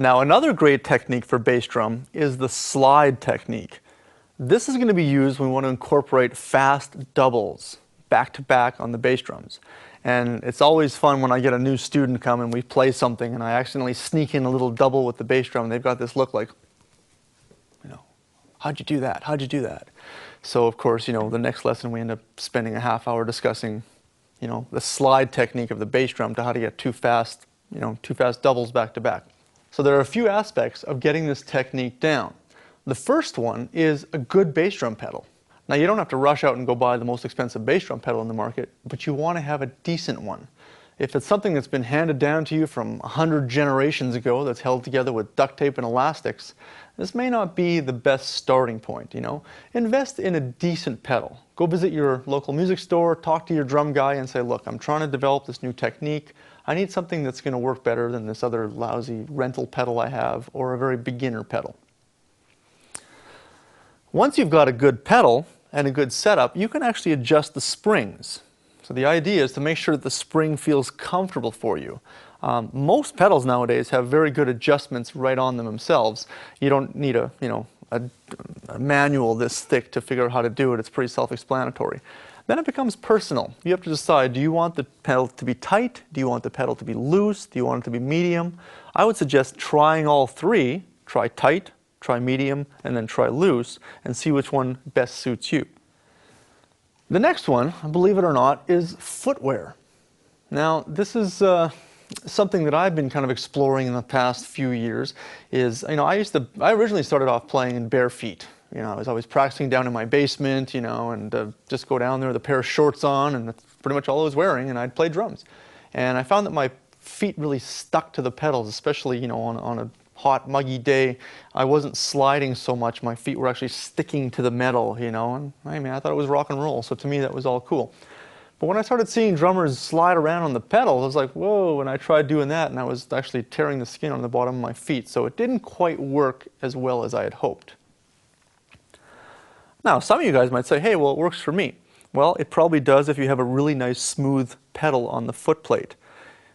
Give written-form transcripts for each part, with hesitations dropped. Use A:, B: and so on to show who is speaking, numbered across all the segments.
A: Now, another great technique for bass drum is the slide technique. This is going to be used when we want to incorporate fast doubles back to back on the bass drums. And it's always fun when I get a new student come and we play something and I accidentally sneak in a little double with the bass drum and they've got this look like, how'd you do that? How'd you do that? So of course, the next lesson we end up spending a half hour discussing, the slide technique of the bass drum to how to get two fast doubles back to back. So there are a few aspects of getting this technique down. The first one is a good bass drum pedal. Now you don't have to rush out and go buy the most expensive bass drum pedal in the market, but you want to have a decent one. If it's something that's been handed down to you from 100 generations ago that's held together with duct tape and elastics, this may not be the best starting point, Invest in a decent pedal. Go visit your local music store, talk to your drum guy and say, look, I'm trying to develop this new technique. I need something that's going to work better than this other lousy rental pedal I have or a very beginner pedal. Once you've got a good pedal and a good setup, you can actually adjust the springs. So the idea is to make sure that the spring feels comfortable for you. Most pedals nowadays have very good adjustments right on them themselves. You don't need a manual this thick to figure out how to do it. It's pretty self-explanatory. Then it becomes personal. You have to decide, do you want the pedal to be tight? Do you want the pedal to be loose? Do you want it to be medium? I would suggest trying all three. Try tight, try medium, and then try loose, and see which one best suits you. The next one, believe it or not, is footwear. Now, this is something that I've been kind of exploring in the past few years. I originally started off playing in bare feet. I was always practicing down in my basement, and just go down there with a pair of shorts on, and that's pretty much all I was wearing, and I'd play drums. And I found that my feet really stuck to the pedals, especially, on a hot, muggy day. I wasn't sliding so much. My feet were actually sticking to the metal, and I thought it was rock and roll, so to me that was all cool. But when I started seeing drummers slide around on the pedals, I was like, whoa, and I tried doing that, and I was actually tearing the skin on the bottom of my feet, so it didn't quite work as well as I had hoped. Now, some of you guys might say, hey, well, it works for me. Well, it probably does if you have a really nice smooth pedal on the foot plate.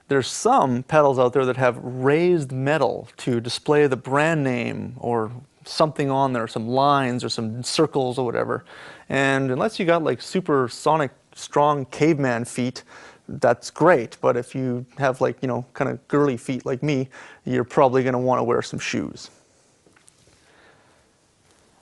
A: There's some pedals out there that have raised metal to display the brand name or something on there, some lines or some circles or whatever. And unless you got like supersonic strong caveman feet, that's great. But if you have like, kind of girly feet like me, you're probably going to want to wear some shoes.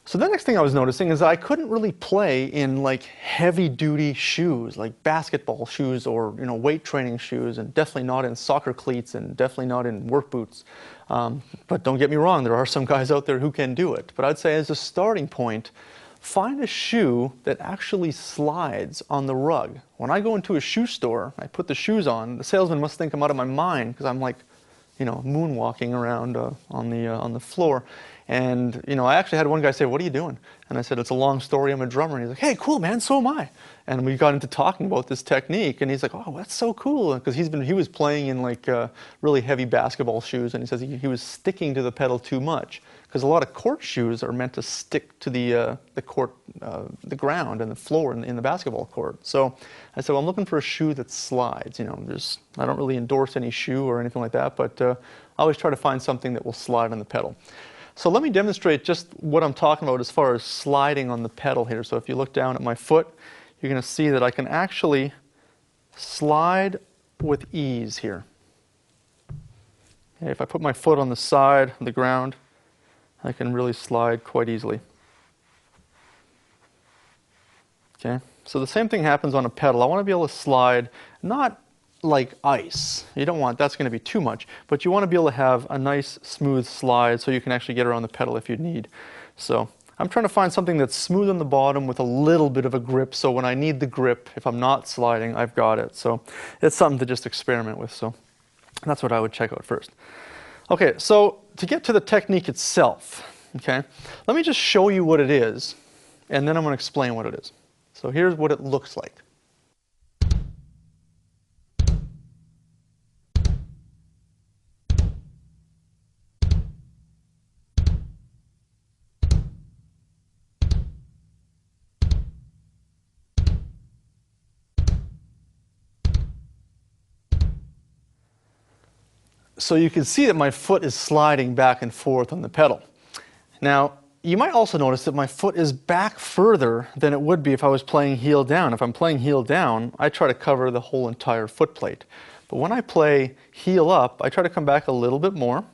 A: So the next thing I was noticing is I couldn't really play in like heavy duty shoes, like basketball shoes or weight training shoes, and definitely not in soccer cleats and definitely not in work boots. But don't get me wrong, there are some guys out there who can do it. But I'd say as a starting point, find a shoe that actually slides on the rug. When I go into a shoe store, I put the shoes on, the salesman must think I'm out of my mind because I'm like, moonwalking around on the floor. And, I actually had one guy say, what are you doing? And I said, it's a long story, I'm a drummer. And he's like, hey, cool, man, so am I. And we got into talking about this technique, and he's like, oh, that's so cool. Because he was playing in like really heavy basketball shoes, and he says he was sticking to the pedal too much. Because a lot of court shoes are meant to stick to the court, the ground and the floor in the basketball court. So I said, well, I'm looking for a shoe that slides. I don't really endorse any shoe or anything like that, but I always try to find something that will slide on the pedal. So let me demonstrate just what I'm talking about as far as sliding on the pedal here. So if you look down at my foot, you're going to see that I can actually slide with ease here. Okay, if I put my foot on the side of the ground, I can really slide quite easily. Okay, so the same thing happens on a pedal. I want to be able to slide, not like ice. You don't want, that's going to be too much, but you want to be able to have a nice smooth slide so you can actually get around the pedal if you need. So I'm trying to find something that's smooth on the bottom with a little bit of a grip, so when I need the grip, if I'm not sliding, I've got it. So it's something to just experiment with. So that's what I would check out first. Okay, so to get to the technique itself, okay, let me just show you what it is, and then I'm going to explain what it is. So here's what it looks like. So you can see that my foot is sliding back and forth on the pedal. Now, you might also notice that my foot is back further than it would be if I was playing heel down. If I'm playing heel down, I try to cover the whole entire foot plate. But when I play heel up, I try to come back a little bit more.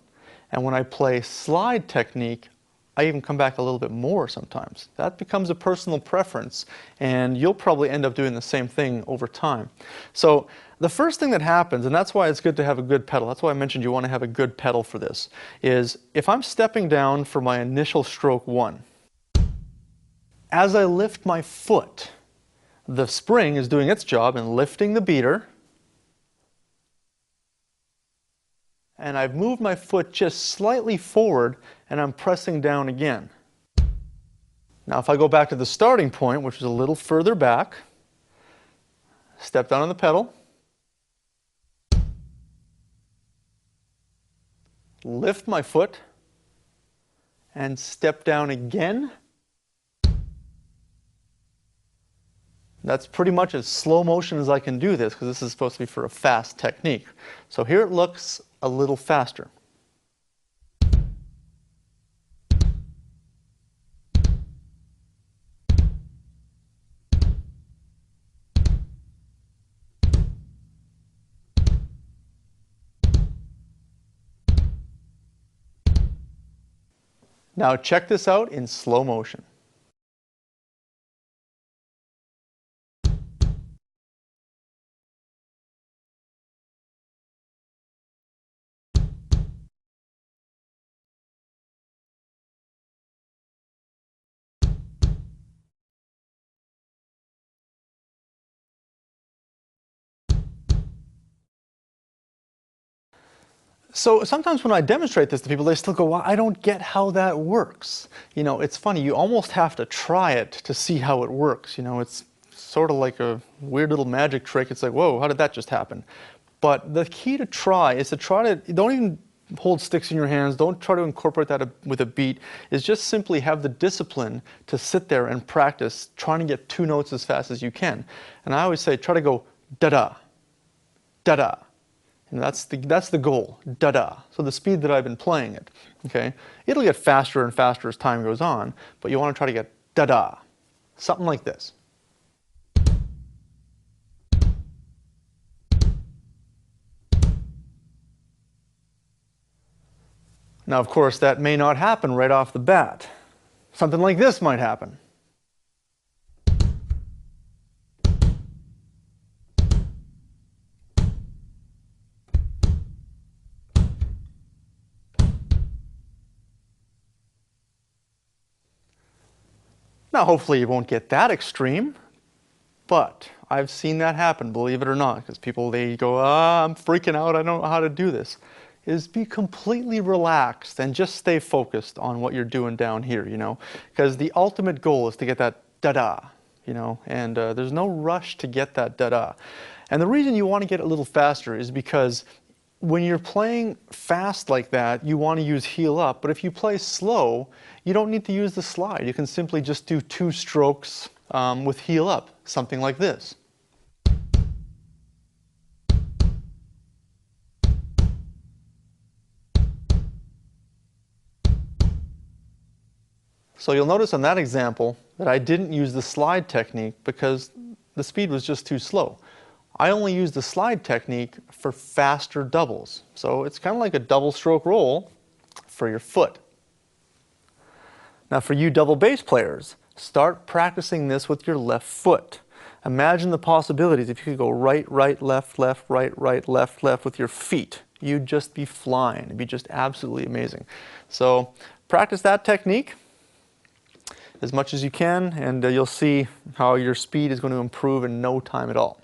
A: And when I play slide technique, I even come back a little bit more sometimes. That becomes a personal preference, and you'll probably end up doing the same thing over time. So the first thing that happens, and that's why it's good to have a good pedal, that's why I mentioned you want to have a good pedal for this, is if I'm stepping down for my initial stroke 1, as I lift my foot, the spring is doing its job in lifting the beater, and I've moved my foot just slightly forward and I'm pressing down again. Now if I go back to the starting point, which is a little further back, step down on the pedal, lift my foot, and step down again. That's pretty much as slow motion as I can do this, because this is supposed to be for a fast technique. So here it looks a little faster. Now check this out in slow motion. So sometimes when I demonstrate this to people, they still go, well, I don't get how that works. You know, it's funny, you almost have to try it to see how it works. You know, it's sort of like a weird little magic trick. It's like, whoa, how did that just happen? But the key to try is to don't even hold sticks in your hands, don't try to incorporate that with a beat, is just simply have the discipline to sit there and practice trying to get 2 notes as fast as you can. And I always say, try to go da-da, da-da. And that's the goal, da-da. So the speed that I've been playing it, okay? It'll get faster and faster as time goes on, but you want to try to get da-da, something like this. Now, of course, that may not happen right off the bat. Something like this might happen. Now, hopefully you won't get that extreme, but I've seen that happen, believe it or not, because people, they go, I'm freaking out, I don't know how to do this. Is be completely relaxed and just stay focused on what you're doing down here, you know, because the ultimate goal is to get that da-da, you know, and there's no rush to get that da-da. And the reason you want to get it a little faster is because when you're playing fast like that, you want to use heel up, but if you play slow, you don't need to use the slide. You can simply just do 2 strokes with heel up, something like this. So you'll notice on that example that I didn't use the slide technique because the speed was just too slow. I only use the slide technique for faster doubles. So it's kind of like a double stroke roll for your foot. Now for you double bass players, start practicing this with your left foot. Imagine the possibilities if you could go right, right, left, left, right, right, left, left with your feet. You'd just be flying. It'd be just absolutely amazing. So practice that technique as much as you can, and you'll see how your speed is going to improve in no time at all.